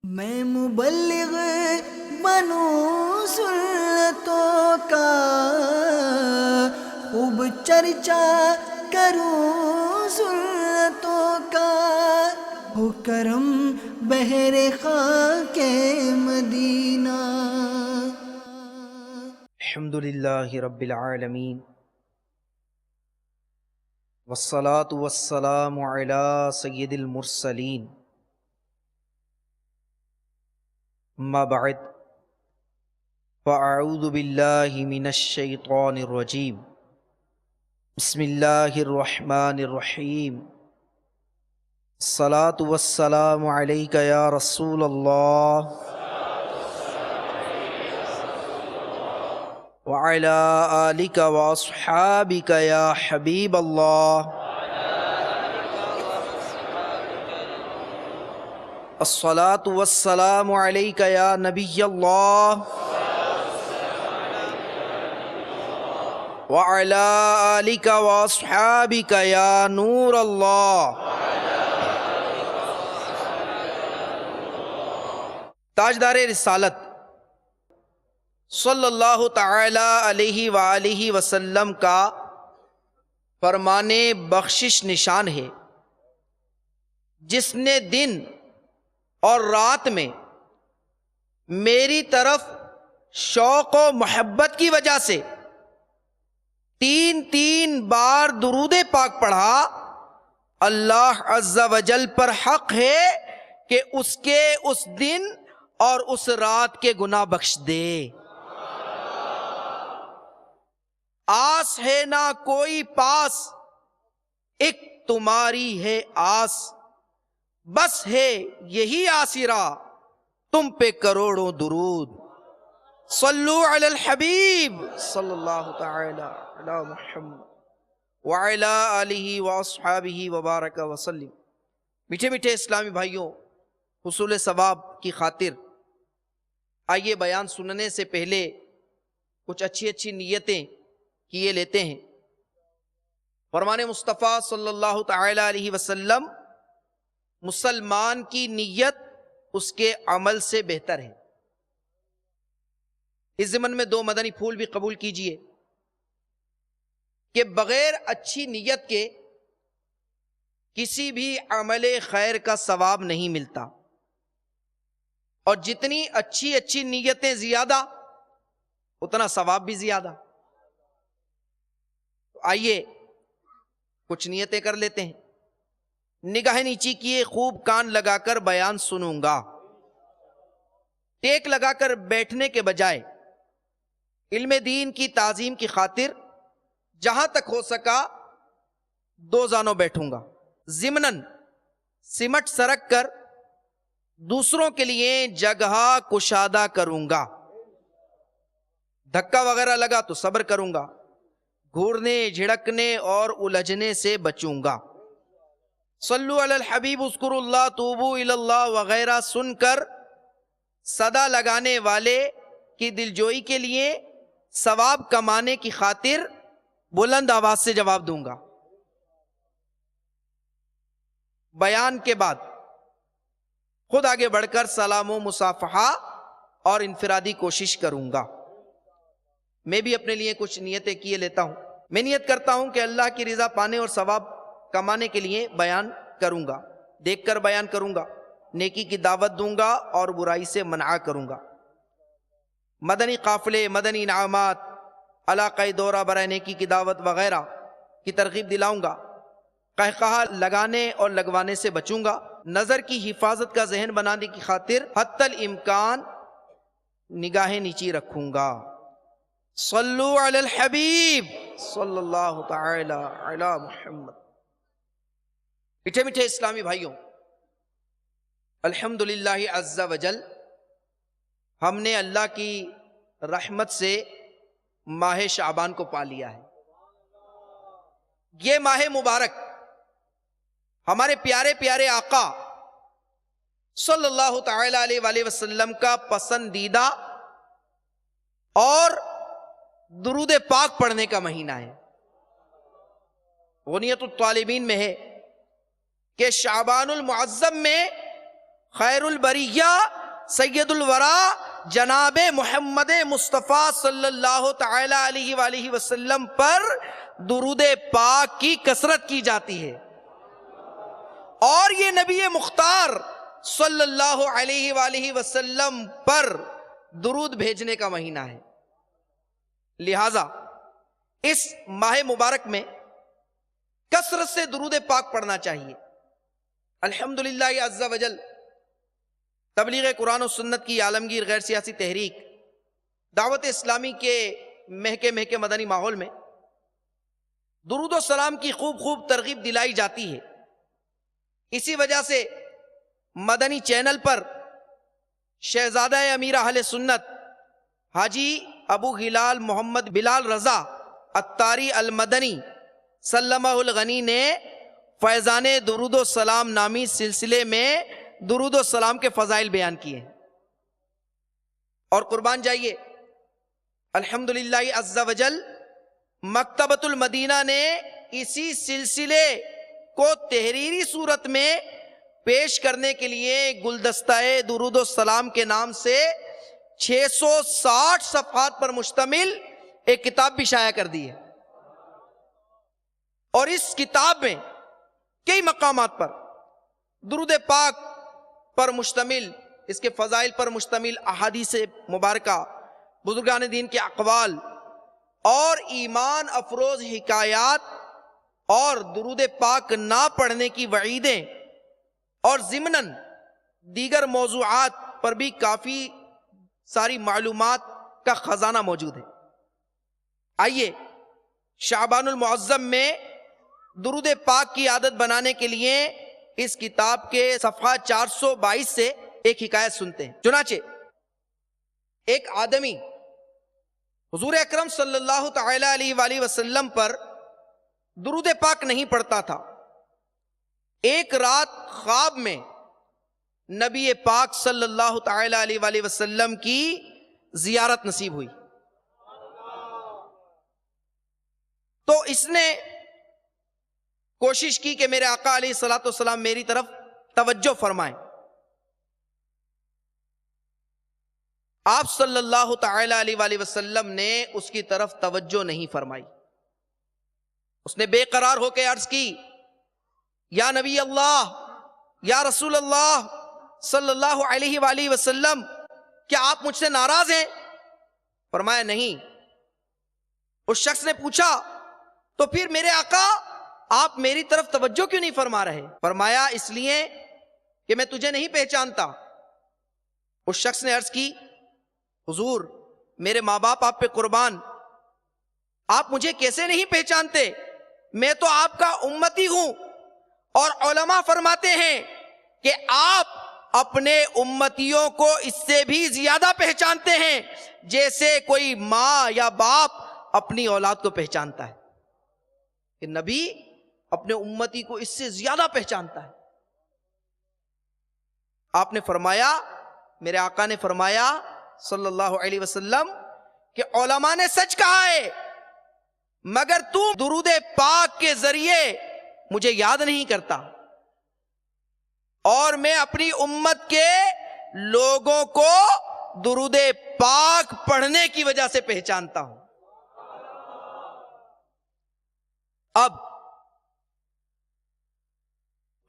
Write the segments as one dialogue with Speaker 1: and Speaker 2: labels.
Speaker 1: میں مبلغ بنوں سنتوں کا، خوب چرچا کروں سنتوں کا، ہو کرم بہر خاک مدینہ۔
Speaker 2: الحمدللہ رب العالمین، والصلاة والسلام علی سید المرسلین، اما بعد فاعوذ باللہ من الشیطان الرجیم، بسم اللہ الرحمن الرحیم، الصلاة والسلام علیک یا رسول اللہ وعلى آلك وأصحابك يا حبيب الله، الصلاة والسلام عليك يا نبي الله وعلى آلك وأصحابك يا نور الله۔ تاجدار رسالت صلی اللہ تعالی علیہ وآلہ وسلم کا فرمان بخشش نشان ہے، جس نے دن اور رات میں میری طرف شوق و محبت کی وجہ سے تین بار درود پاک پڑھا، اللہ عز و جل پر حق ہے کہ اس کے اس دن اور اس رات کے گناہ بخش دے۔ آس ہے نہ کوئی پاس، ایک تمہاری ہے آس، بس ہے یہی آسرا تم پہ کروڑوں درود۔ صلو علی الحبیب صلی اللہ تعالی علی محمد وعلی آلہ واصحابہ وبارک وسلم۔ میٹھے میٹھے اسلامی بھائیوں، حصول ثواب کی خاطر آئیے بیان سننے سے پہلے کچھ اچھی نیتیں کیے لیتے ہیں۔ فرمان مصطفیٰ صلی اللہ تعالی علیہ وسلم، مسلمان کی نیت اس کے عمل سے بہتر ہے۔ اس ضمن میں 2 مدنی پھول بھی قبول کیجئے کہ بغیر اچھی نیت کے کسی بھی عمل خیر کا ثواب نہیں ملتا، اور جتنی اچھی نیتیں زیادہ اتنا ثواب بھی زیادہ۔ آئیے کچھ نیتیں کر لیتے ہیں۔ نگاہ نیچی کیے خوب کان لگا کر بیان سنوں گا، ٹیک لگا کر بیٹھنے کے بجائے علم دین کی تعظیم کی خاطر جہاں تک ہو سکا 2 زانوں بیٹھوں گا، ضمناً سمٹ سرک کر دوسروں کے لیے جگہ کشادہ کروں گا۔ دھکا وغیرہ لگا تو صبر کروں گا، گھورنے جھڑکنے اور الجھنے سے بچوں گا۔ صلو علی الحبیب اذکروا اللہ توبوا الی اللہ وغیرہ سن کر صدا لگانے والے کی دلجوئی کے لیے ثواب کمانے کی خاطر بلند آواز سے جواب دوں گا۔ بیان کے بعد خود آگے بڑھ کر سلام و مصافحہ اور انفرادی کوشش کروں گا۔ میں بھی اپنے لیے کچھ نیتیں کیے لیتا ہوں۔ میں نیت کرتا ہوں کہ اللہ کی رضا پانے اور ثواب کمانے کے لیے بیان کروں گا، دیکھ کر بیان کروں گا، نیکی کی دعوت دوں گا اور برائی سے منع کروں گا۔ مدنی قافلے، مدنی انعامات، علاقائی دورہ برائے نیکی کی دعوت وغیرہ کی ترغیب دلاؤں گا۔ قہقہا لگانے اور لگوانے سے بچوں گا۔ نظر کی حفاظت کا ذہن بنانے کی خاطر حتی الامکان نگاہیں نیچی رکھوں گا۔ صلو علی الحبیب صلی اللہ تعالی علی محمد۔ میٹھے میٹھے اسلامی بھائیوں، الحمدللہ عز و جل ہم نے اللہ کی رحمت سے ماہ شعبان کو پا لیا ہے۔ یہ ماہ مبارک ہمارے پیارے پیارے آقا صلی اللہ تعالی علیہ وآلہ وسلم کا پسندیدہ اور درود پاک پڑھنے کا مہینہ ہے۔ غنیت الطالبین میں ہے کہ شعبان المعظم میں خیر البریہ سید الورا جناب محمد مصطفیٰ صلی اللہ تعالی علیہ وآلہ وسلم پر درود پاک کی کثرت کی جاتی ہے، اور یہ نبی مختار صلی اللہ علیہ وآلہ وسلم پر درود بھیجنے کا مہینہ ہے۔ لہٰذا اس ماہ مبارک میں کثرت سے درود پاک پڑھنا چاہیے۔ الحمدللہ عز و جل تبلیغ قرآن و سنت کی عالمگیر غیر سیاسی تحریک دعوت اسلامی کے مہکے مدنی ماحول میں درود و سلام کی خوب ترغیب دلائی جاتی ہے۔ اسی وجہ سے مدنی چینل پر شہزادہ امیر اہل سنت حاجی ابو ہلال محمد بلال رضا اتاری المدنی سلمہ الغنی نے فیضان درود و سلام نامی سلسلے میں درود و سلام کے فضائل بیان کیے ہیں، اور قربان جائیے الحمدللہ عز و جل مکتبۃ المدینہ نے اسی سلسلے کو تحریری صورت میں پیش کرنے کے لیے گلدستہ درود و سلام کے نام سے 660 صفحات پر مشتمل ایک کتاب بھی شائع کر دی ہے، اور اس کتاب میں کئی مقامات پر درود پاک پر مشتمل، اس کے فضائل پر مشتمل احادیث مبارکہ، بزرگان دین کے اقوال اور ایمان افروز حکایات اور درود پاک نہ پڑھنے کی وعیدیں اور ضمناً دیگر موضوعات پر بھی کافی ساری معلومات کا خزانہ موجود ہے۔ آئیے شعبان المعظم میں درود پاک کی عادت بنانے کے لیے اس کتاب کے صفحہ 422 سے ایک حکایت سنتے ہیں۔ چنانچہ ایک آدمی حضور اکرم صلی اللہ تعالی علیہ وآلہ وسلم پر درود پاک نہیں پڑھتا تھا۔ ایک رات خواب میں نبی پاک صلی اللہ تعالی علیہ وآلہ وسلم کی زیارت نصیب ہوئی، تو اس نے کوشش کی کہ میرے آقا علیہ الصلوۃ والسلام میری طرف توجہ فرمائیں۔ آپ صلی اللہ تعالی علیہ وآلہ وسلم نے اس کی طرف توجہ نہیں فرمائی۔ اس نے بے قرار ہو کے عرض کی، یا نبی اللہ، یا رسول اللہ صلی اللہ علیہ وآلہ وسلم، کیا آپ مجھ سے ناراض ہیں؟ فرمایا نہیں۔ اس شخص نے پوچھا، تو پھر میرے آقا آپ میری طرف توجہ کیوں نہیں فرما رہے؟ فرمایا اس لیے کہ میں تجھے نہیں پہچانتا۔ اس شخص نے عرض کی، حضور میرے ماں باپ آپ پہ قربان، آپ مجھے کیسے نہیں پہچانتے؟ میں تو آپ کا امتی ہوں، اور علماء فرماتے ہیں کہ آپ اپنے امتیوں کو اس سے بھی زیادہ پہچانتے ہیں جیسے کوئی ماں یا باپ اپنی اولاد کو پہچانتا ہے، کہ نبی اپنے امتی کو اس سے زیادہ پہچانتا ہے۔ آپ نے فرمایا، میرے آقا نے فرمایا صلی اللہ علیہ وسلم کہ علماء نے سچ کہا ہے، مگر تو درود پاک کے ذریعے مجھے یاد نہیں کرتا، اور میں اپنی امت کے لوگوں کو درود پاک پڑھنے کی وجہ سے پہچانتا ہوں۔ اب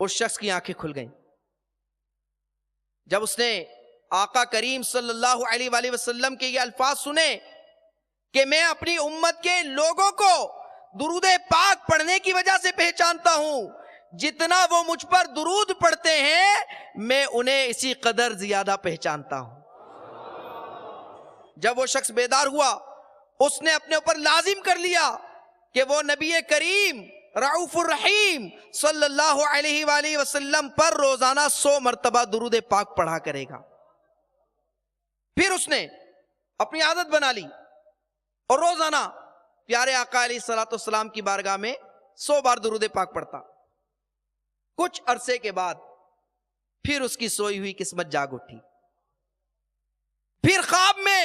Speaker 2: اس شخص کی آنکھیں کھل گئیں جب اس نے آقا کریم صلی اللہ علیہ وآلہ وسلم کے یہ الفاظ سنے کہ میں اپنی امت کے لوگوں کو درود پاک پڑھنے کی وجہ سے پہچانتا ہوں، جتنا وہ مجھ پر درود پڑھتے ہیں میں انہیں اسی قدر زیادہ پہچانتا ہوں۔ جب وہ شخص بیدار ہوا، اس نے اپنے اوپر لازم کر لیا کہ وہ نبی کریم رعوف الرحیم صلی اللہ علیہ وآلہ وسلم پر روزانہ 100 مرتبہ درود پاک پڑھا کرے گا۔ پھر اس نے اپنی عادت بنا لی اور روزانہ پیارے آقا علیہ الصلوۃ والسلام کی بارگاہ میں 100 بار درود پاک پڑھتا۔ کچھ عرصے کے بعد پھر اس کی سوئی ہوئی قسمت جاگ اٹھی، پھر خواب میں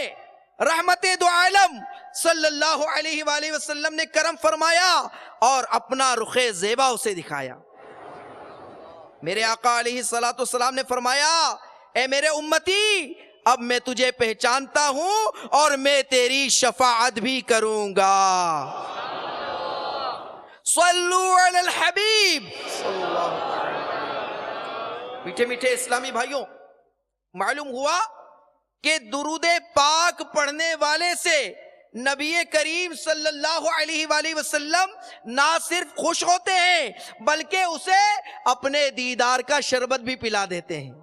Speaker 2: رحمت دو عالم صلی اللہ علیہ وآلہ وسلم نے کرم فرمایا اور اپنا رخ زیبا اسے دکھایا۔ میرے آقا علیہ الصلوۃ والسلام نے فرمایا اے میرے امتی اب میں تجھے پہچانتا ہوں اور میں تیری شفاعت بھی کروں گا. صلو علی الحبیب صلی اللہ علیہ وسلم. میٹھے میٹھے اسلامی بھائیوں، معلوم ہوا کہ درود پاک پڑھنے والے سے نبی کریم صلی اللہ علیہ وآلہ وسلم نہ صرف خوش ہوتے ہیں بلکہ اسے اپنے دیدار کا شربت بھی پلا دیتے ہیں.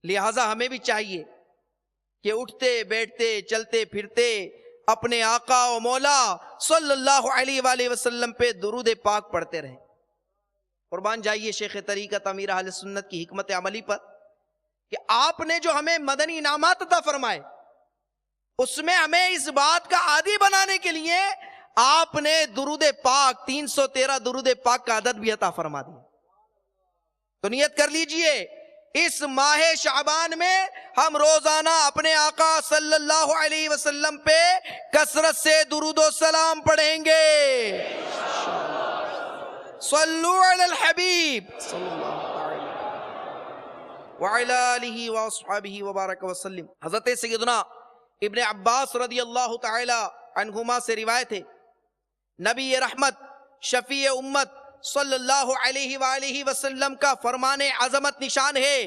Speaker 2: لہٰذا ہمیں بھی چاہیے کہ اٹھتے بیٹھتے چلتے پھرتے اپنے آقا و مولا صلی اللہ علیہ وآلہ وسلم پہ درود پاک پڑھتے رہیں. قربان جائیے شیخ طریقت امیر اہل سنت کی حکمت عملی پر کہ آپ نے جو ہمیں مدنی انعامات عطا فرمائے اس میں ہمیں اس بات کا عادی بنانے کے لیے آپ نے درود پاک 313 درود پاک کا عدد بھی عطا فرما دیا. تو نیت کر لیجئے اس ماہ شعبان میں ہم روزانہ اپنے آقا صلی اللہ علیہ وسلم پہ کثرت سے درود و سلام پڑھیں گے. صلو علی الحبیب صلی اللہ علیہ وعلی آلہ واصحابہ وبارک وسلم. حضرت سیدنا ابن عباس رضی اللہ تعالی عنہما سے روایت ہے، نبی رحمت شفیع امت صلی اللہ علیہ وآلہ وسلم کا فرمان عظمت نشان ہے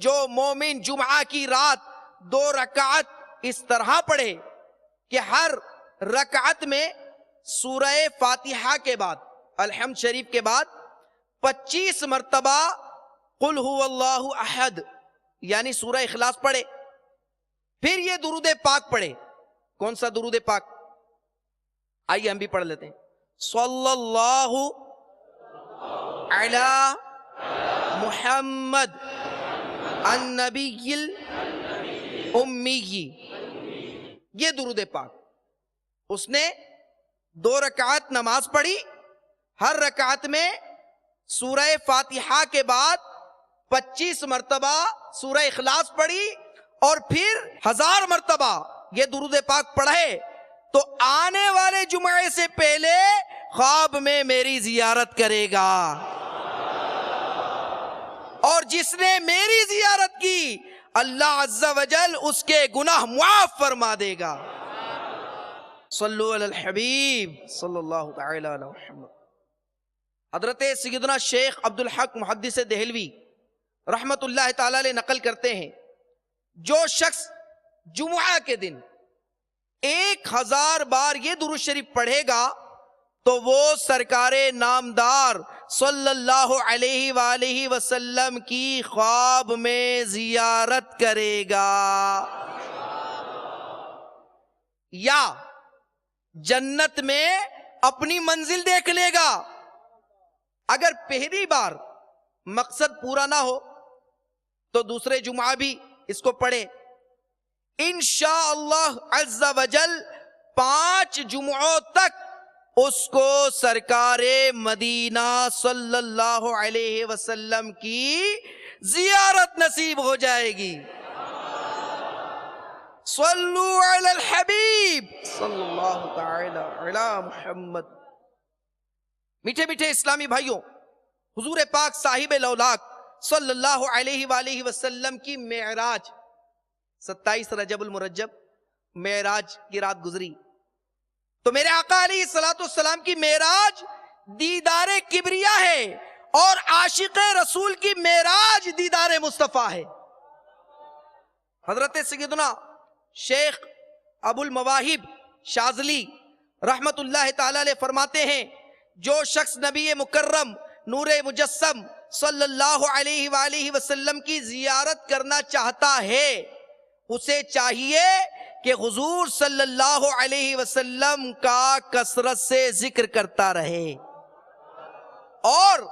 Speaker 2: جو مومن جمعہ کی رات 2 رکعت اس طرح پڑھے کہ ہر رکعت میں سورہ فاتحہ کے بعد الحمد شریف کے بعد 25 مرتبہ قل هو اللہ احد یعنی سورہ اخلاص پڑھے، پھر یہ درود پاک پڑھے. کون سا درود پاک؟ آئیے ہم بھی پڑھ لیتے ہیں. صلی اللہ علی محمد النبی الامی، یہ درود پاک. اس نے 2 رکعت نماز پڑھی، ہر رکعت میں سورہ فاتحہ کے بعد 25 مرتبہ سورہ اخلاص پڑھی اور پھر 1000 مرتبہ یہ درود پاک پڑھے تو آنے والے جمعے سے پہلے خواب میں میری زیارت کرے گا، اور جس نے میری زیارت کی اللہ عز و جل اس کے گناہ معاف فرما دے گا. صلو علی الحبیب صلی اللہ تعالی علی محمد. حضرت سیدنا شیخ عبدالحق محدث دہلوی رحمت اللہ تعالی علیہ نقل کرتے ہیں جو شخص جمعہ کے دن 1000 بار یہ درود شریف پڑھے گا تو وہ سرکار نامدار صلی اللہ علیہ وآلہ وسلم کی خواب میں زیارت کرے گا یا جنت میں اپنی منزل دیکھ لے گا. اگر پہلی بار مقصد پورا نہ ہو تو دوسرے جمعہ بھی اس کو پڑھے. انشاءاللہ عز و جل 5 جمعوں تک اس کو سرکار مدینہ صلی اللہ علیہ وسلم کی زیارت نصیب ہو جائے گی. صلو علی الحبیب صلی اللہ تعالی علی محمد. میٹھے میٹھے اسلامی بھائیوں، حضور پاک صاحب لولاک صلی اللہ علیہ وآلہ وسلم کی معراج 27 رجب المرجب معراج کی رات گزری تو میرے آقا علیہ السلام کی معراج دیدار کبریا ہے اور عاشق رسول کی معراج دیدار مصطفیٰ ہے. حضرت سیدنا شیخ ابو المواہب شاذلی رحمت اللہ تعالی علیہ فرماتے ہیں جو شخص نبی مکرم نور مجسم صلی اللہ علیہ وآلہ وسلم کی زیارت کرنا چاہتا ہے اسے چاہیے کہ حضور صلی اللہ علیہ وسلم کا کثرت سے ذکر کرتا رہے اور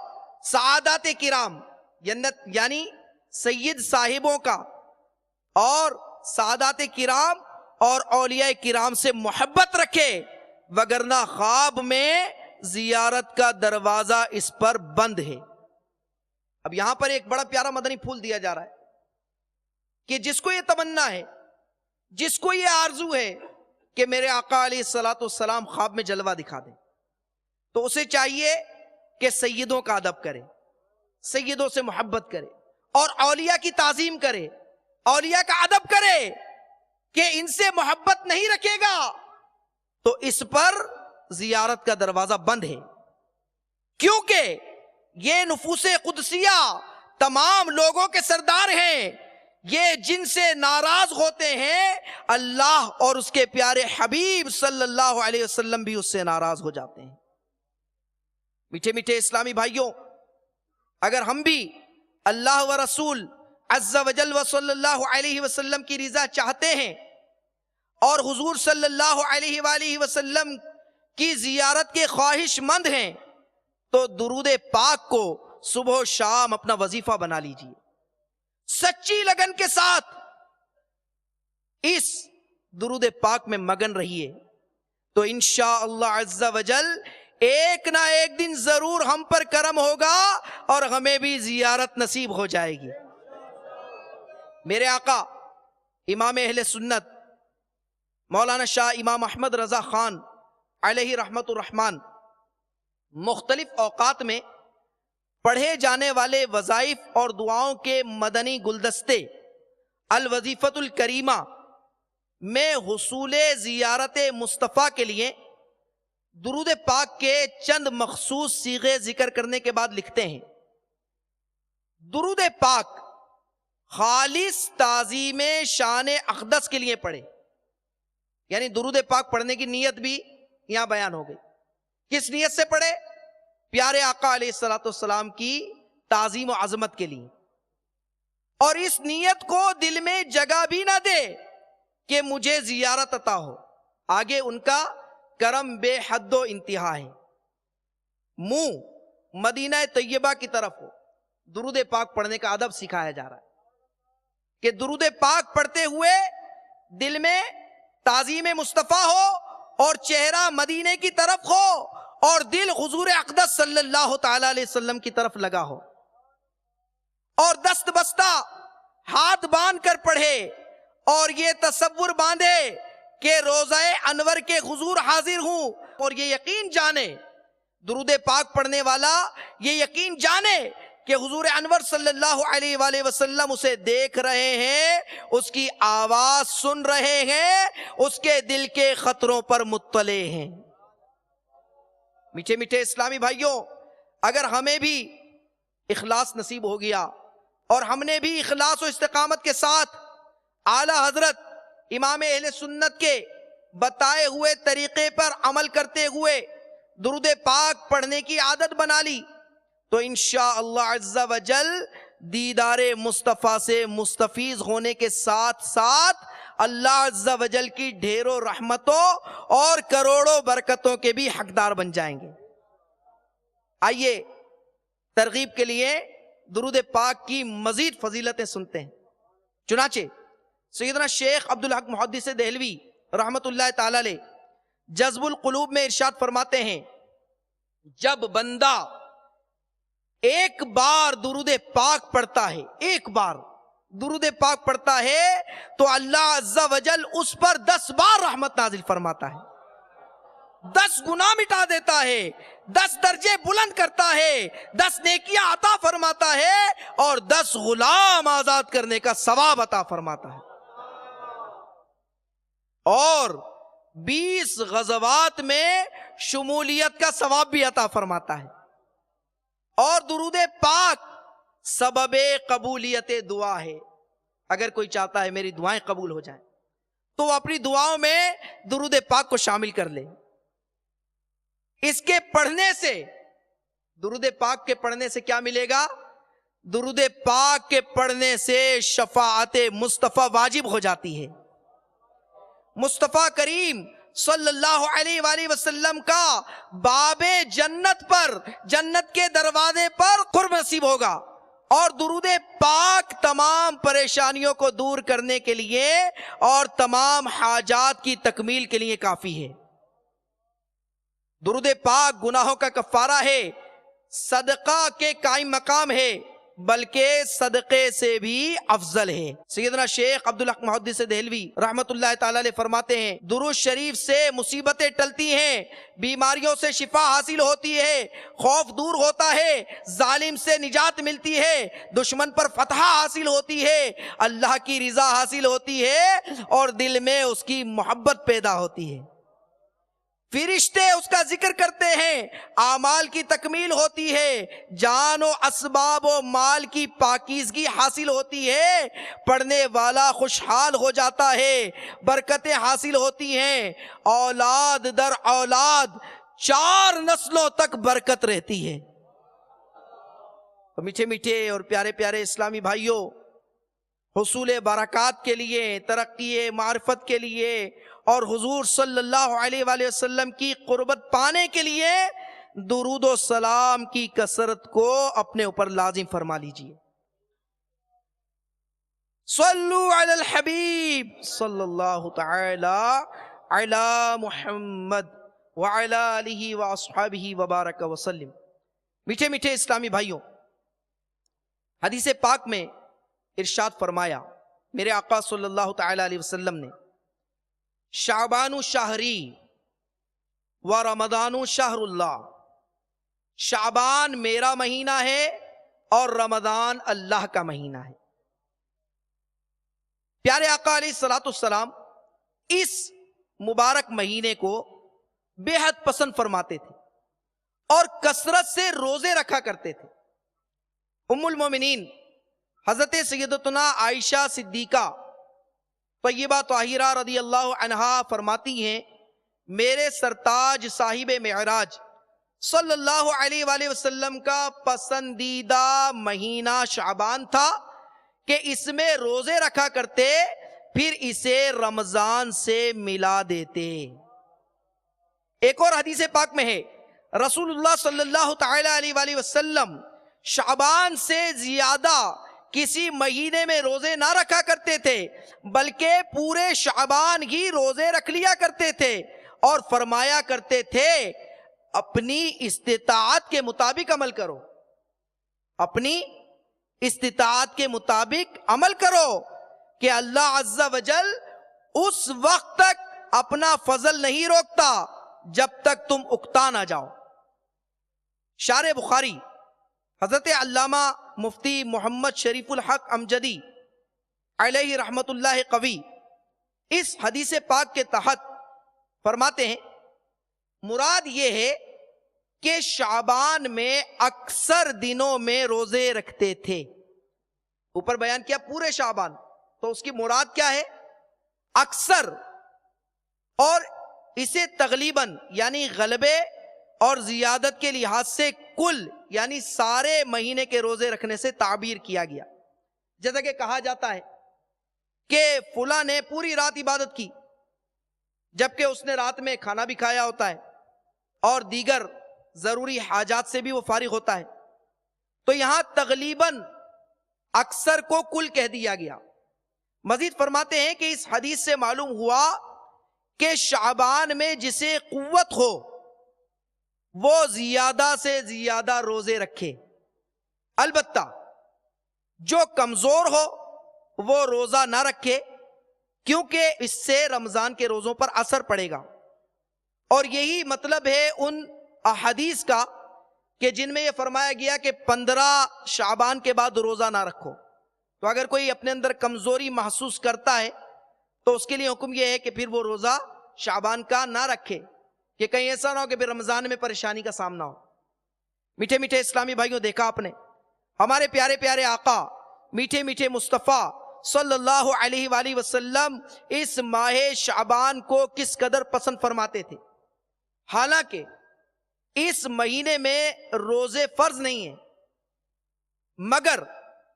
Speaker 2: سعادات کرام یعنی سید صاحبوں کا اور سعادات کرام اور اولیاء کرام سے محبت رکھے، وگرنہ خواب میں زیارت کا دروازہ اس پر بند ہے. اب یہاں پر ایک بڑا پیارا مدنی پھول دیا جا رہا ہے کہ جس کو یہ تمنا ہے، جس کو یہ آرزو ہے کہ میرے آقا علیہ السلام خواب میں جلوہ دکھا دیں تو اسے چاہیے کہ سیدوں کا ادب کرے، سیدوں سے محبت کرے اور اولیاء کی تعظیم کرے، اولیاء کا ادب کرے کہ ان سے محبت نہیں رکھے گا تو اس پر زیارت کا دروازہ بند ہے، کیونکہ یہ نفوس قدسیہ تمام لوگوں کے سردار ہیں، یہ جن سے ناراض ہوتے ہیں اللہ اور اس کے پیارے حبیب صلی اللہ علیہ وسلم بھی اس سے ناراض ہو جاتے ہیں۔ میٹھے میٹھے اسلامی بھائیوں، اگر ہم بھی اللہ و رسول عز و جل و صلی اللہ علیہ وسلم کی رضا چاہتے ہیں اور حضور صلی اللہ علیہ وآلہ وسلم کی زیارت کے خواہش مند ہیں تو درود پاک کو صبح و شام اپنا وظیفہ بنا لیجئے، سچی لگن کے ساتھ اس درود پاک میں مگن رہیے، تو انشاءاللہ عز و جل ایک نہ ایک دن ضرور ہم پر کرم ہوگا اور ہمیں بھی زیارت نصیب ہو جائے گی۔ میرے آقا امام اہل سنت مولانا شاہ امام احمد رضا خان علیہ رحمت الرحمن مختلف اوقات میں پڑھے جانے والے وظائف اور دعاؤں کے مدنی گلدستے الوظیفۃ الکریمہ میں حصول زیارت مصطفیٰ کے لیے درود پاک کے چند مخصوص صیغے ذکر کرنے کے بعد لکھتے ہیں، درود پاک خالص تعظیم شان اقدس کے لیے پڑھے، یعنی درود پاک پڑھنے کی نیت بھی یہاں بیان ہو گئی۔ کس نیت سے پڑھے؟ پیارے آقا علیہ السلام کی تعظیم و عظمت کے لیے، اور اس نیت کو دل میں جگہ بھی نہ دے کہ مجھے زیارت عطا ہو، آگے ان کا کرم بے حد و انتہا ہے، منہ مدینہ طیبہ کی طرف ہو، درود پاک پڑھنے کا ادب سکھایا جا رہا ہے کہ درود پاک پڑھتے ہوئے دل میں تعظیم مصطفیٰ ہو اور چہرہ مدینے کی طرف ہو اور دل حضور اقدس صلی اللہ تعالی علیہ وسلم کی طرف لگا ہو، اور دست بستہ ہاتھ باندھ کر پڑھے اور یہ تصور باندھے کہ روضہ انور کے حضور حاضر ہوں، اور یہ یقین جانے، درود پاک پڑھنے والا یہ یقین جانے کہ حضور انور صلی اللہ علیہ وآلہ وسلم اسے دیکھ رہے ہیں، اس کی آواز سن رہے ہیں، اس کے دل کے خطروں پر مطلع ہیں۔ میٹھے میٹھے اسلامی بھائیوں، اگر ہمیں بھی اخلاص نصیب ہو گیا اور ہم نے بھی اخلاص و استقامت کے ساتھ اعلیٰ حضرت امام اہل سنت کے بتائے ہوئے طریقے پر عمل کرتے ہوئے درود پاک پڑھنے کی عادت بنا لی تو انشاءاللہ عز و جل دیدار مصطفیٰ سے مستفیض ہونے کے ساتھ ساتھ اللہ عز و جل کی ڈھیروں رحمتوں اور کروڑوں برکتوں کے بھی حقدار بن جائیں گے۔ آئیے ترغیب کے لیے درود پاک کی مزید فضیلتیں سنتے ہیں۔ چنانچہ سیدنا شیخ عبدالحق محدث دہلوی رحمت اللہ تعالی علیہ جذب القلوب میں ارشاد فرماتے ہیں، جب بندہ ایک بار درود پاک پڑھتا ہے، ایک بار درود پاک پڑھتا ہے تو اللہ عز و جل اس پر 10 بار رحمت نازل فرماتا ہے، 10 گناہ مٹا دیتا ہے، 10 درجے بلند کرتا ہے، 10 نیکیاں عطا فرماتا ہے اور 10 غلام آزاد کرنے کا ثواب عطا فرماتا ہے، اور 20 غزوات میں شمولیت کا ثواب بھی عطا فرماتا ہے، اور درود پاک سبب قبولیت دعا ہے۔ اگر کوئی چاہتا ہے میری دعائیں قبول ہو جائیں تو وہ اپنی دعاؤں میں درود پاک کو شامل کر لے۔ اس کے پڑھنے سے، درود پاک کے پڑھنے سے کیا ملے گا؟ درود پاک کے پڑھنے سے شفاعت مصطفیٰ واجب ہو جاتی ہے، مصطفیٰ کریم صلی اللہ علیہ وآلہ وسلم کا باب جنت پر، جنت کے دروازے پر قرب نصیب ہوگا، اور درود پاک تمام پریشانیوں کو دور کرنے کے لیے اور تمام حاجات کی تکمیل کے لیے کافی ہے۔ درود پاک گناہوں کا کفارہ ہے، صدقہ کے قائم مقام ہے، بلکہ صدقے سے بھی افضل ہے۔ سیدنا شیخ عبدالحق محدث دہلوی رحمت اللہ تعالی علیہ فرماتے ہیں درود شریف سے مصیبتیں ٹلتی ہیں، بیماریوں سے شفا حاصل ہوتی ہے، خوف دور ہوتا ہے، ظالم سے نجات ملتی ہے، دشمن پر فتح حاصل ہوتی ہے، اللہ کی رضا حاصل ہوتی ہے اور دل میں اس کی محبت پیدا ہوتی ہے، فرشتے اس کا ذکر کرتے ہیں، اعمال کی تکمیل ہوتی ہے، جان و اسباب و مال کی پاکیزگی حاصل ہوتی ہے، پڑھنے والا خوشحال ہو جاتا ہے، برکتیں حاصل ہوتی ہیں، اولاد در اولاد 4 نسلوں تک برکت رہتی ہے۔ میٹھے میٹھے اور پیارے پیارے اسلامی بھائیوں، حصول برکات کے لیے، ترقی معرفت کے لیے اور حضور صلی اللہ علیہ وآلہ وسلم کی قربت پانے کے لیے درود و سلام کی کثرت کو اپنے اوپر لازم فرما لیجئے۔ صلو علی الحبیب صلی اللہ تعالی علی محمد وعلی آلہ واصحابہ وبارک وسلم۔ میٹھے میٹھے اسلامی بھائیوں، حدیث پاک میں ارشاد فرمایا میرے آقا صلی اللہ تعالی علیہ وسلم نے، شعبان شہری و رمضان شہر اللہ، شعبان میرا مہینہ ہے اور رمضان اللہ کا مہینہ ہے۔ پیارے آقا علیہ الصلوۃ والسلام اس مبارک مہینے کو بے حد پسند فرماتے تھے اور کثرت سے روزے رکھا کرتے تھے۔ ام المومنین حضرت سیدتنا عائشہ صدیقہ طیبہ طاہرہ رضی اللہ عنہا فرماتی ہیں میرے سرتاج صاحب معراج صلی اللہ علیہ وآلہ وسلم کا پسندیدہ مہینہ شعبان تھا کہ اس میں روزے رکھا کرتے، پھر اسے رمضان سے ملا دیتے۔ ایک اور حدیث پاک میں ہے رسول اللہ صلی اللہ تعالی علیہ وآلہ وسلم شعبان سے زیادہ کسی مہینے میں روزے نہ رکھا کرتے تھے، بلکہ پورے شعبان ہی روزے رکھ لیا کرتے تھے اور فرمایا کرتے تھے اپنی استطاعت کے مطابق عمل کرو، اپنی استطاعت کے مطابق عمل کرو کہ اللہ عز و جل اس وقت تک اپنا فضل نہیں روکتا جب تک تم اکتا نہ جاؤ۔ شارح بخاری حضرت علامہ مفتی محمد شریف الحق امجدی علیہ رحمت اللہ قوی اس حدیث پاک کے تحت فرماتے ہیں مراد یہ ہے کہ شعبان میں اکثر دنوں میں روزے رکھتے تھے۔ اوپر بیان کیا پورے شعبان، تو اس کی مراد کیا ہے؟ اکثر، اور اسے تغلیباً یعنی غلبے اور زیادت کے لحاظ سے کل یعنی سارے مہینے کے روزے رکھنے سے تعبیر کیا گیا۔ جیسا کہ کہا جاتا ہے کہ فلاں نے پوری رات عبادت کی، جبکہ اس نے رات میں کھانا بھی کھایا ہوتا ہے اور دیگر ضروری حاجات سے بھی وہ فارغ ہوتا ہے، تو یہاں تغلیباً اکثر کو کل کہہ دیا گیا۔ مزید فرماتے ہیں کہ اس حدیث سے معلوم ہوا کہ شعبان میں جسے قوت ہو وہ زیادہ سے زیادہ روزے رکھے، البتہ جو کمزور ہو وہ روزہ نہ رکھے، کیونکہ اس سے رمضان کے روزوں پر اثر پڑے گا۔ اور یہی مطلب ہے ان احادیث کا کہ جن میں یہ فرمایا گیا کہ 15 شعبان کے بعد روزہ نہ رکھو۔ تو اگر کوئی اپنے اندر کمزوری محسوس کرتا ہے تو اس کے لیے حکم یہ ہے کہ پھر وہ روزہ شعبان کا نہ رکھے، کہ کہیں ایسا نہ ہو کہ پھر رمضان میں پریشانی کا سامنا ہو۔ میٹھے میٹھے اسلامی بھائیوں، دیکھا آپ نے ہمارے پیارے پیارے آقا میٹھے میٹھے مصطفیٰ صلی اللہ علیہ وآلہ وسلم اس ماہ شعبان کو کس قدر پسند فرماتے تھے۔ حالانکہ اس مہینے میں روزے فرض نہیں ہیں، مگر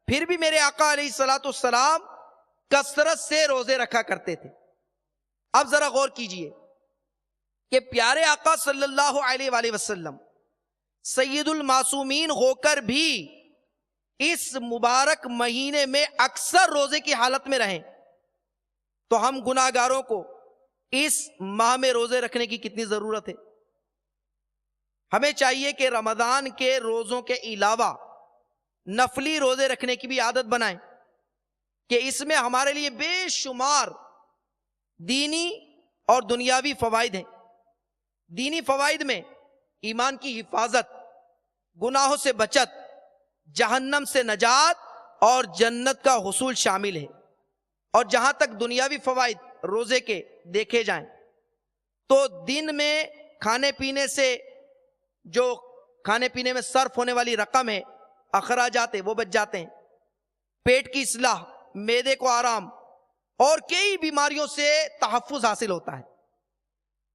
Speaker 2: پھر بھی میرے آقا علیہ الصلوۃ والسلام کثرت سے روزے رکھا کرتے تھے۔ اب ذرا غور کیجئے کہ پیارے آقا صلی اللہ علیہ وآلہ وسلم سید المعصومین ہو کر بھی اس مبارک مہینے میں اکثر روزے کی حالت میں رہیں، تو ہم گناہگاروں کو اس ماہ میں روزے رکھنے کی کتنی ضرورت ہے۔ ہمیں چاہیے کہ رمضان کے روزوں کے علاوہ نفلی روزے رکھنے کی بھی عادت بنائیں کہ اس میں ہمارے لیے بے شمار دینی اور دنیاوی فوائد ہیں۔ دینی فوائد میں ایمان کی حفاظت، گناہوں سے بچت، جہنم سے نجات اور جنت کا حصول شامل ہے۔ اور جہاں تک دنیاوی فوائد روزے کے دیکھے جائیں تو دن میں کھانے پینے سے جو کھانے پینے میں صرف ہونے والی رقم ہے، اخراجات ہے، وہ بچ جاتے ہیں۔ پیٹ کی اصلاح، معدے کو آرام اور کئی بیماریوں سے تحفظ حاصل ہوتا ہے۔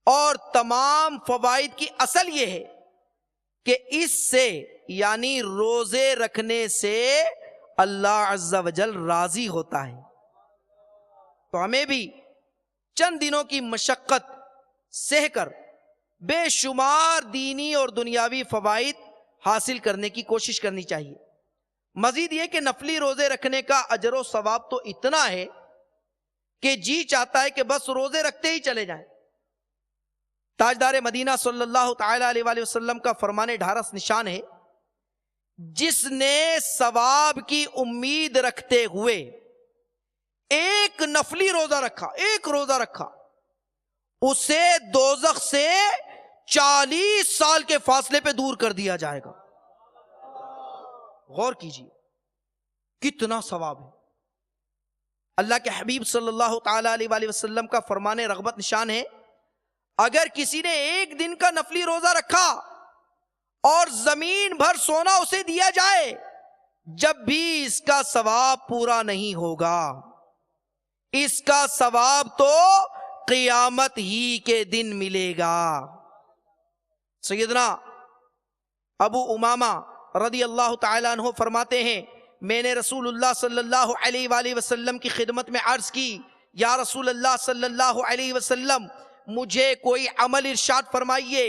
Speaker 2: اور تمام فوائد کی اصل یہ ہے کہ اس سے یعنی روزے رکھنے سے اللہ عز و جل راضی ہوتا ہے۔ تو ہمیں بھی چند دنوں کی مشقت سہ کر بے شمار دینی اور دنیاوی فوائد حاصل کرنے کی کوشش کرنی چاہیے۔ مزید یہ کہ نفلی روزے رکھنے کا اجر و ثواب تو اتنا ہے کہ جی چاہتا ہے کہ بس روزے رکھتے ہی چلے جائیں۔ تاجدار مدینہ صلی اللہ تعالی علیہ وآلہ وسلم کا فرمان ڈھارس نشان ہے، جس نے ثواب کی امید رکھتے ہوئے ایک نفلی روزہ رکھا، ایک روزہ رکھا، اسے دوزخ سے 40 سال کے فاصلے پہ دور کر دیا جائے گا۔ غور کیجیے کتنا ثواب ہے۔ اللہ کے حبیب صلی اللہ تعالی علیہ وآلہ وسلم کا فرمان رغبت نشان ہے، اگر کسی نے ایک دن کا نفلی روزہ رکھا اور زمین بھر سونا اسے دیا جائے، جب بھی اس کا ثواب پورا نہیں ہوگا، اس کا ثواب تو قیامت ہی کے دن ملے گا۔ سیدنا ابو امامہ رضی اللہ تعالیٰ عنہ فرماتے ہیں، میں نے رسول اللہ صلی اللہ علیہ وآلہ وسلم کی خدمت میں عرض کی، یا رسول اللہ صلی اللہ علیہ وسلم مجھے کوئی عمل ارشاد فرمائیے۔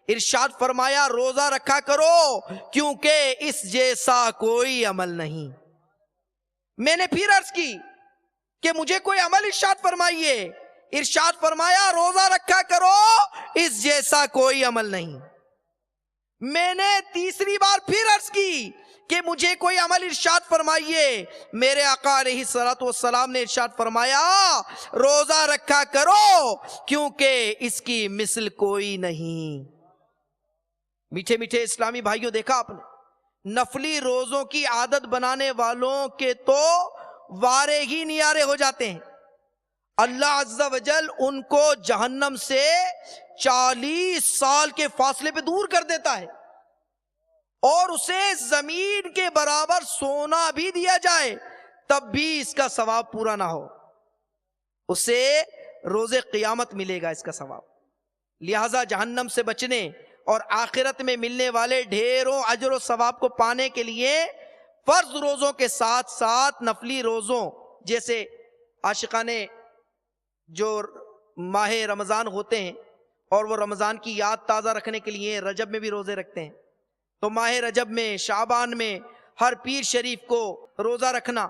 Speaker 2: ارشاد فرمایا روزہ رکھا کرو کیونکہ اس جیسا کوئی عمل نہیں۔ میں نے پھر عرض کی کہ مجھے کوئی عمل ارشاد فرمائیے۔ ارشاد فرمایا روزہ رکھا کرو اس جیسا کوئی عمل نہیں۔ میں نے تیسری بار پھر عرض کی کہ مجھے کوئی عمل ارشاد فرمائیے۔ میرے آقا علیہ الصلوۃ والسلام نے ارشاد فرمایا روزہ رکھا کرو کیونکہ اس کی مثل کوئی نہیں۔ میٹھے میٹھے اسلامی بھائیوں، دیکھا آپ نے نفلی روزوں کی عادت بنانے والوں کے تو وارے ہی نیارے ہو جاتے ہیں۔ اللہ عز و جل ان کو جہنم سے 40 سال کے فاصلے پہ دور کر دیتا ہے، اور اسے زمین کے برابر سونا بھی دیا جائے تب بھی اس کا ثواب پورا نہ ہو، اسے روز قیامت ملے گا اس کا ثواب۔ لہذا جہنم سے بچنے اور آخرت میں ملنے والے ڈھیروں اجر و ثواب کو پانے کے لیے فرض روزوں کے ساتھ ساتھ نفلی روزوں جیسے عاشقانے جو ماہ رمضان ہوتے ہیں اور وہ رمضان کی یاد تازہ رکھنے کے لیے رجب میں بھی روزے رکھتے ہیں، تو ماہ رجب میں، شعبان میں ہر پیر شریف کو روزہ رکھنا،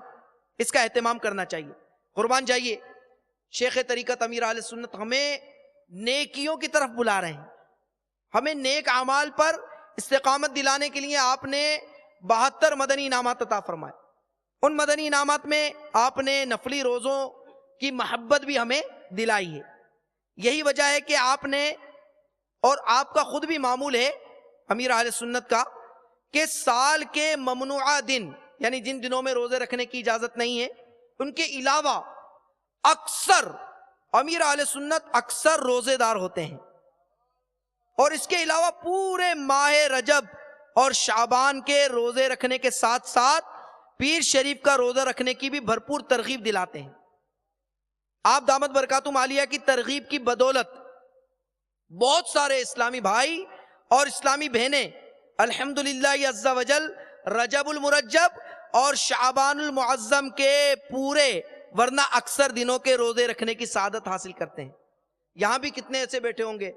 Speaker 2: اس کا اہتمام کرنا چاہیے۔ قربان جائیے، شیخ طریقت امیر اہل سنت ہمیں نیکیوں کی طرف بلا رہے ہیں، ہمیں نیک اعمال پر استقامت دلانے کے لیے آپ نے 72 مدنی انعامات عطا فرمائے۔ ان مدنی انعامات میں آپ نے نفلی روزوں کی محبت بھی ہمیں دلائی ہے۔ یہی وجہ ہے کہ آپ نے اور آپ کا خود بھی معمول ہے امیر اہل سنت کا کہ سال کے ممنوعہ دن، یعنی جن دنوں میں روزے رکھنے کی اجازت نہیں ہے، ان کے علاوہ اکثر امیر اہل سنت اکثر روزے دار ہوتے ہیں، اور اس کے علاوہ پورے ماہ رجب اور شعبان کے روزے رکھنے کے ساتھ ساتھ پیر شریف کا روزہ رکھنے کی بھی بھرپور ترغیب دلاتے ہیں۔ آپ دامت برکاتہم عالیہ کی ترغیب کی بدولت بہت سارے اسلامی بھائی اور اسلامی بہنیں الحمدللہ عز و جل رجب المرجب اور شعبان المعظم کے پورے ورنہ اکثر دنوں کے روزے رکھنے کی سعادت حاصل کرتے ہیں۔ یہاں بھی کتنے ایسے بیٹھے ہوں گے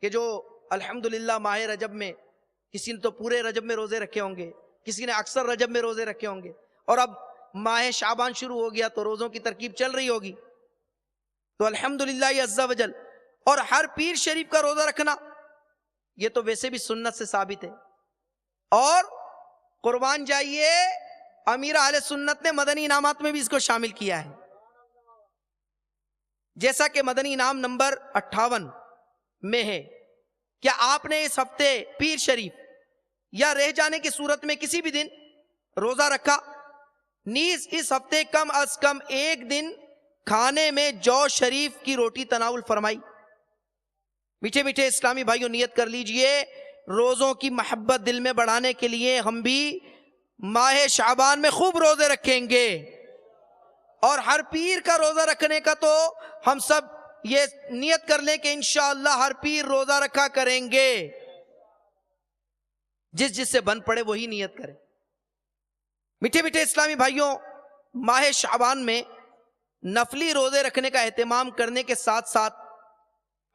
Speaker 2: کہ جو الحمدللہ ماہ رجب میں، کسی نے تو پورے رجب میں روزے رکھے ہوں گے، کسی نے اکثر رجب میں روزے رکھے ہوں گے، اور اب ماہ شعبان شروع ہو گیا تو روزوں کی ترکیب چل رہی ہوگی۔ تو الحمدللہ عز و جل، اور ہر پیر شریف کا روزہ رکھنا یہ تو ویسے بھی سنت سے ثابت ہے، اور قربان جائیے، امیر اہل سنت نے مدنی انعامات میں بھی اس کو شامل کیا ہے، جیسا کہ مدنی انعام نمبر 58 میں ہے۔ کیا آپ نے اس ہفتے پیر شریف یا رہ جانے کی صورت میں کسی بھی دن روزہ رکھا؟ نیز اس ہفتے کم از کم ایک دن کھانے میں جو شریف کی روٹی تناول فرمائی۔ میٹھے میٹھے اسلامی بھائیوں، نیت کر لیجئے، روزوں کی محبت دل میں بڑھانے کے لیے ہم بھی ماہ شعبان میں خوب روزے رکھیں گے، اور ہر پیر کا روزہ رکھنے کا تو ہم سب یہ نیت کر لیں کہ انشاءاللہ ہر پیر روزہ رکھا کریں گے۔ جس سے بن پڑے وہی نیت کرے۔ میٹھے میٹھے اسلامی بھائیوں، ماہ شعبان میں نفلی روزے رکھنے کا اہتمام کرنے کے ساتھ ساتھ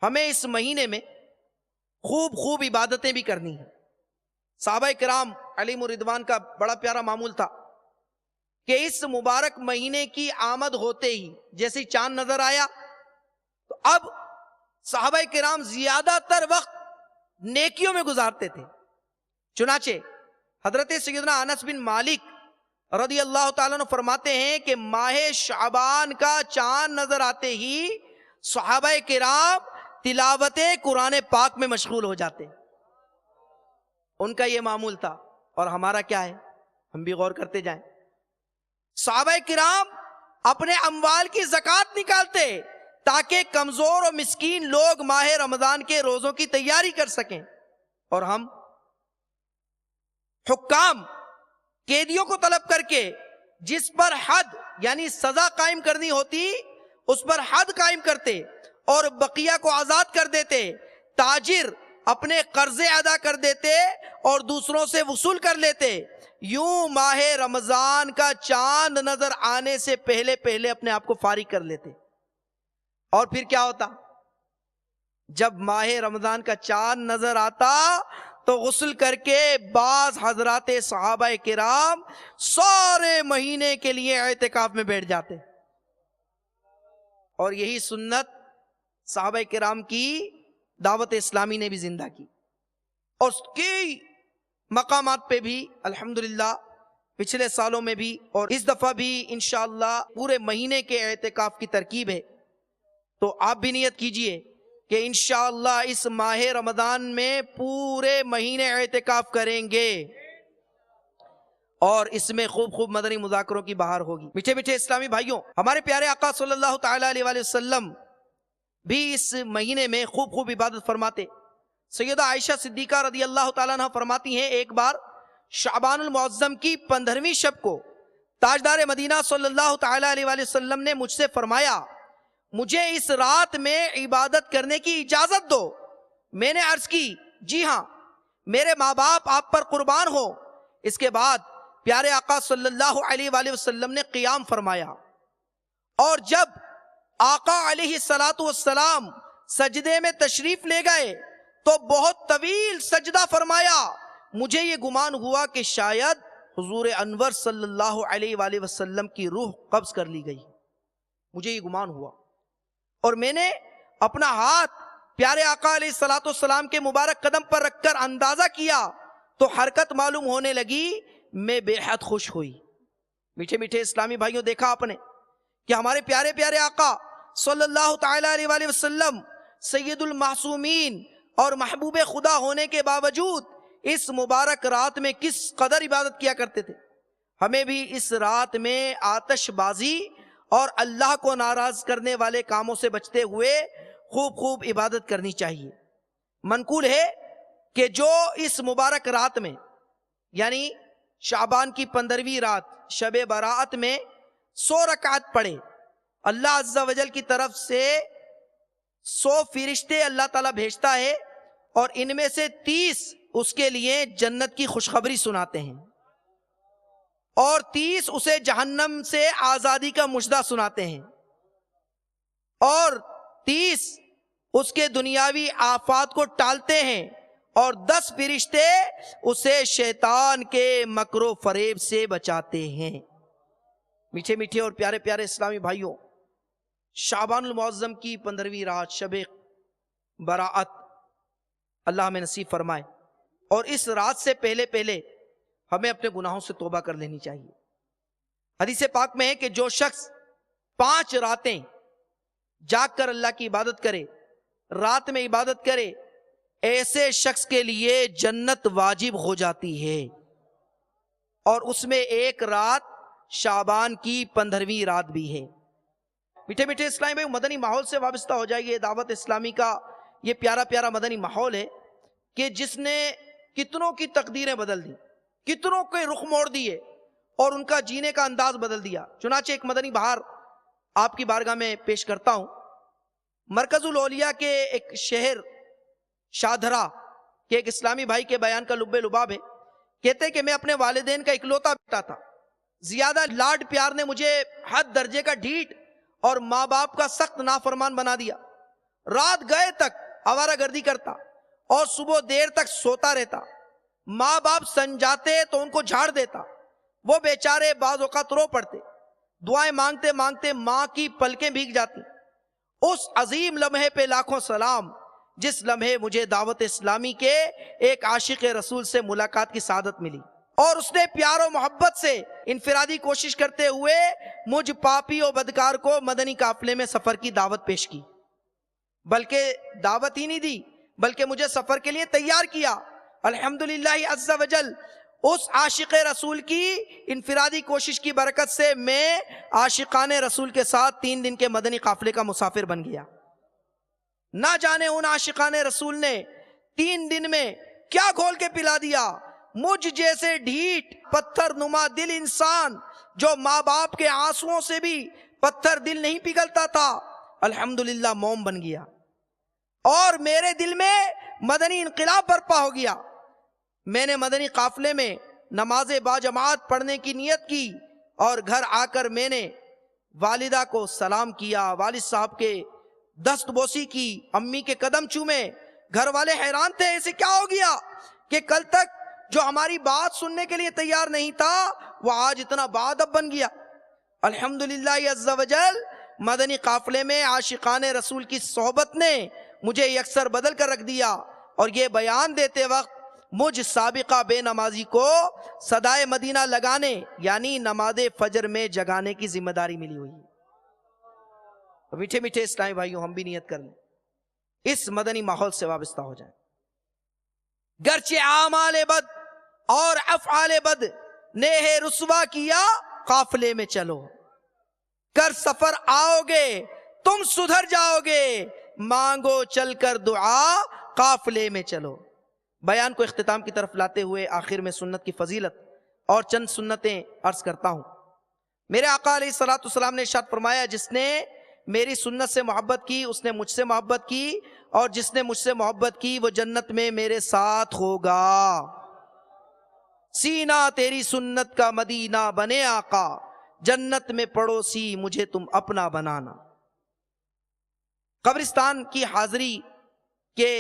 Speaker 2: ہمیں اس مہینے میں خوب عبادتیں بھی کرنی ہیں۔ صحابہ کرام علیہم الرضوان کا بڑا پیارا معمول تھا کہ اس مبارک مہینے کی آمد ہوتے ہی جیسے چاند نظر آیا تو اب صحابہ کرام زیادہ تر وقت نیکیوں میں گزارتے تھے۔ چنانچہ حضرت سیدنا انس بن مالک رضی اللہ تعالیٰ عنہ فرماتے ہیں کہ ماہ شعبان کا چاند نظر آتے ہی صحابہ کرام تلاوت قرآن پاک میں مشغول ہو جاتے۔ ان کا یہ معمول تھا، اور ہمارا کیا ہے؟ ہم بھی غور کرتے جائیں۔ صحابہ کرام اپنے اموال کی زکوٰۃ نکالتے تاکہ کمزور اور مسکین لوگ ماہ رمضان کے روزوں کی تیاری کر سکیں، اور ہم حکام قیدیوں کو طلب کر کے جس پر حد یعنی سزا قائم کرنی ہوتی اس پر حد قائم کرتے اور بقیہ کو آزاد کر دیتے، تاجر اپنے قرضے ادا کر دیتے اور دوسروں سے وصول کر لیتے۔ یوں ماہ رمضان کا چاند نظر آنے سے پہلے پہلے اپنے آپ کو فارغ کر لیتے۔ اور پھر کیا ہوتا؟ جب ماہ رمضان کا چاند نظر آتا تو غسل کر کے بعض حضرات صحابہ کرام سارے مہینے کے لیے اعتکاف میں بیٹھ جاتے، اور یہی سنت صحابہ کرام کی دعوت اسلامی نے بھی زندہ کی، اور کئی مقامات پہ بھی الحمدللہ پچھلے سالوں میں بھی اور اس دفعہ بھی انشاءاللہ پورے مہینے کے اعتکاف کی ترکیب ہے۔ تو آپ بھی نیت کیجئے کہ انشاءاللہ اس ماہ رمضان میں پورے مہینے اعتکاف کریں گے، اور اس میں خوب مدنی مذاکروں کی بہار ہوگی۔ میٹھے میٹھے اسلامی بھائیوں، ہمارے پیارے آقا صلی اللہ تعالیٰ علیہ وآلہ وسلم بھی اس مہینے میں خوب عبادت فرماتے۔ سیدہ عائشہ صدیقہ رضی اللہ تعالیٰ عنہ فرماتی ہیں، ایک بار شعبان المعظم کی 15ویں شب کو تاجدار مدینہ صلی اللہ تعالیٰ علیہ وآلہ وسلم نے مجھ سے فرمایا، مجھے اس رات میں عبادت کرنے کی اجازت دو۔ میں نے عرض کی، جی ہاں، میرے ماں باپ آپ پر قربان ہو۔ اس کے بعد پیارے آقا صلی اللہ علیہ وآلہ وسلم نے قیام فرمایا، اور جب آقا علیہ السلام سجدے میں تشریف لے گئے تو بہت طویل سجدہ فرمایا۔ مجھے یہ گمان ہوا کہ شاید حضور انور صلی اللہ علیہ وآلہ وسلم کی روح قبض کر لی گئی، مجھے یہ گمان ہوا، اور میں نے اپنا ہاتھ پیارے آقا علیہ السلام کے مبارک قدم پر رکھ کر اندازہ کیا تو حرکت معلوم ہونے لگی۔ میں بے حد خوش ہوئی۔ میٹھے میٹھے اسلامی بھائیوں، دیکھا آپ نے کہ ہمارے پیارے پیارے آقا صلی اللہ تعالیٰ علیہ وآلہ وسلم سید المعصومین اور محبوب خدا ہونے کے باوجود اس مبارک رات میں کس قدر عبادت کیا کرتے تھے۔ ہمیں بھی اس رات میں آتش بازی اور اللہ کو ناراض کرنے والے کاموں سے بچتے ہوئے خوب عبادت کرنی چاہیے۔ منقول ہے کہ جو اس مبارک رات میں یعنی شعبان کی 15ویں رات شب برات میں 100 رکعت پڑھے، اللہ عز و جل کی طرف سے 100 فرشتے اللہ تعالیٰ بھیجتا ہے، اور ان میں سے 30 اس کے لیے جنت کی خوشخبری سناتے ہیں، اور 30 اسے جہنم سے آزادی کا مژدہ سناتے ہیں، اور 30 اس کے دنیاوی آفات کو ٹالتے ہیں، اور 10 فرشتے اسے شیطان کے مکر و فریب سے بچاتے ہیں۔ میٹھے میٹھے اور پیارے پیارے اسلامی بھائیوں، شعبان المعظم کی 15ویں رات شب براءت اللہ ہمیں نصیب فرمائے، اور اس رات سے پہلے پہلے ہمیں اپنے گناہوں سے توبہ کر لینی چاہیے. حدیث پاک میں ہے کہ جو شخص 5 راتیں جاگ کر اللہ کی عبادت کرے، رات میں عبادت کرے، ایسے شخص کے لیے جنت واجب ہو جاتی ہے. اور اس میں ایک رات شعبان کی 15ویں رات بھی ہے. میٹھے میٹھے اسلامی بھائی، مدنی ماحول سے وابستہ ہو جائیے. دعوت اسلامی کا یہ پیارا پیارا مدنی ماحول ہے کہ جس نے کتنوں کی تقدیریں بدل دی، کتنوں کے رخ موڑ دیے اور ان کا جینے کا انداز بدل دیا. چنانچہ ایک مدنی بہار آپ کی بارگاہ میں پیش کرتا ہوں. مرکز الاولیاء کے ایک شہر شادھرا کے ایک اسلامی بھائی کے بیان کا لب لباب ہے. کہتے کہ میں اپنے والدین کا اکلوتا بیٹا تھا. زیادہ لاڈ پیار نے مجھے حد درجے کا ڈھیٹ اور ماں باپ کا سخت نافرمان بنا دیا. رات گئے تک آوارہ گردی کرتا اور صبح دیر تک سوتا رہتا. ماں باپ سن جاتے تو ان کو جھاڑ دیتا. وہ بیچارے بعض اوقات رو پڑتے. دعائیں مانگتے مانگتے ماں کی پلکیں بھیگ جاتی. اس عظیم لمحے پہ لاکھوں سلام جس لمحے مجھے دعوت اسلامی کے ایک عاشق رسول سے ملاقات کی سعادت ملی، اور اس نے پیار و محبت سے انفرادی کوشش کرتے ہوئے مجھ پاپی و بدکار کو مدنی قافلے میں سفر کی دعوت پیش کی. بلکہ دعوت ہی نہیں دی بلکہ مجھے سفر کے لیے تیار کیا. الحمدللہ عز وجل اس عاشق رسول کی انفرادی کوشش کی برکت سے میں عاشقان رسول کے ساتھ 3 دن کے مدنی قافلے کا مسافر بن گیا. نہ جانے ان عاشقان رسول نے 3 دن میں کیا گھول کے پلا دیا. مجھ جیسے ڈھیٹ پتھر نما دل انسان جو ماں باپ کے آنسوؤں سے بھی پتھر دل نہیں پگھلتا تھا، الحمدللہ موم بن گیا اور میرے دل میں مدنی انقلاب برپا ہو گیا. میں نے مدنی قافلے میں نماز باجماعت پڑھنے کی نیت کی اور گھر آ کر میں نے والدہ کو سلام کیا، والد صاحب کے دست بوسی کی، امی کے قدم چومے. گھر والے حیران تھے اسے کیا ہو گیا کہ کل تک جو ہماری بات سننے کے لیے تیار نہیں تھا وہ آج اتنا باادب بن گیا. الحمدللہ عز وجل مدنی قافلے میں عاشقان رسول کی صحبت نے مجھے یکسر بدل کر رکھ دیا. اور یہ بیان دیتے وقت مجھ سابقہ بے نمازی کو صدائے مدینہ لگانے یعنی نماز فجر میں جگانے کی ذمہ داری ملی ہوئی. میٹھے میٹھے اسلامی بھائیوں، ہم بھی نیت کر لیں اس مدنی ماحول سے وابستہ ہو جائیں. گرچہ اعمال بد اور افعال بد نے رسوا کیا، قافلے میں چلو کر سفر آؤ گے تم سدھر جاؤ گے، مانگو چل کر دعا قافلے میں چلو. بیان کو اختتام کی طرف لاتے ہوئے آخر میں سنت کی فضیلت اور چند سنتیں عرض کرتا ہوں. میرے آقا علیہ الصلوۃ والسلام نے ارشاد فرمایا، جس نے میری سنت سے محبت کی اس نے مجھ سے محبت کی، اور جس نے مجھ سے محبت کی وہ جنت میں میرے ساتھ ہوگا. سینہ تیری سنت کا مدینہ بنے آقا، جنت میں پڑوسی مجھے تم اپنا بنانا. قبرستان کی حاضری کے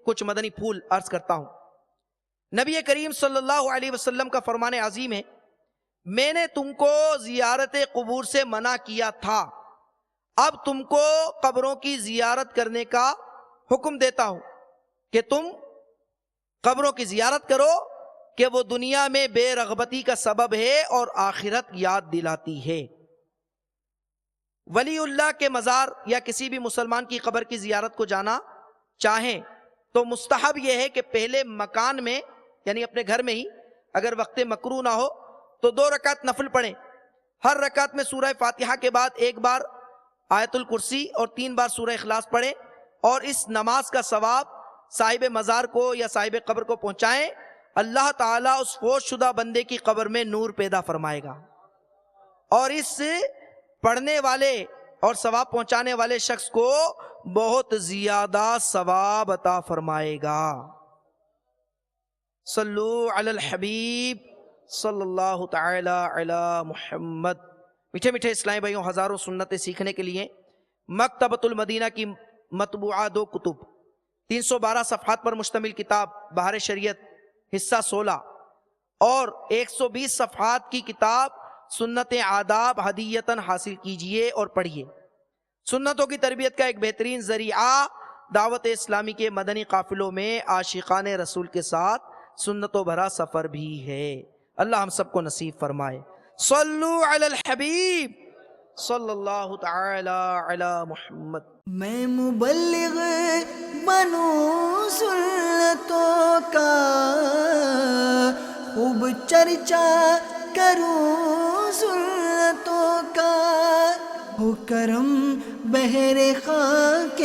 Speaker 2: کچھ مدنی پھول عرض کرتا ہوں. نبی کریم صلی اللہ علیہ وسلم کا فرمان عظیم ہے، میں نے تم کو زیارت قبور سے منع کیا تھا، اب تم کو قبروں کی زیارت کرنے کا حکم دیتا ہوں کہ تم قبروں کی زیارت کرو کہ وہ دنیا میں بے رغبتی کا سبب ہے اور آخرت یاد دلاتی ہے. ولی اللہ کے مزار یا کسی بھی مسلمان کی قبر کی زیارت کو جانا چاہیں تو مستحب یہ ہے کہ پہلے مکان میں یعنی اپنے گھر میں ہی اگر وقت مکروہ نہ ہو تو 2 رکعت نفل پڑھیں. ہر رکعت میں سورہ فاتحہ کے بعد 1 بار آیت الکرسی اور 3 بار سورہ اخلاص پڑھیں، اور اس نماز کا ثواب صاحب مزار کو یا صاحب قبر کو پہنچائیں. اللہ تعالیٰ اس فوت شدہ بندے کی قبر میں نور پیدا فرمائے گا اور اس پڑھنے والے اور ثواب پہنچانے والے شخص کو بہت زیادہ ثواب عطا فرمائے گا. صلو علی الحبیب صلی اللہ تعالی علی محمد. میٹھے میٹھے اسلامی بھائیوں، ہزاروں سنتیں سیکھنے کے لیے مکتبۃ المدینہ کی مطبوعہ 2 کتب، 312 صفحات پر مشتمل کتاب بہار شریعت حصہ 16 اور 120 صفحات کی کتاب سنت آداب ہدیتاً حاصل کیجئے اور پڑھیے. سنتوں کی تربیت کا ایک بہترین ذریعہ دعوت اسلامی کے مدنی قافلوں میں عاشقان رسول کے ساتھ سنتوں بھرا سفر بھی ہے. اللہ ہم سب کو نصیب فرمائے. صلو علی الحبیب صلی اللہ تعالی علی محمد.
Speaker 1: میں مبلغ بنوں سنتوں کا، خوب چرچا کروں سنتوں کا، ہو کرم بحر خاک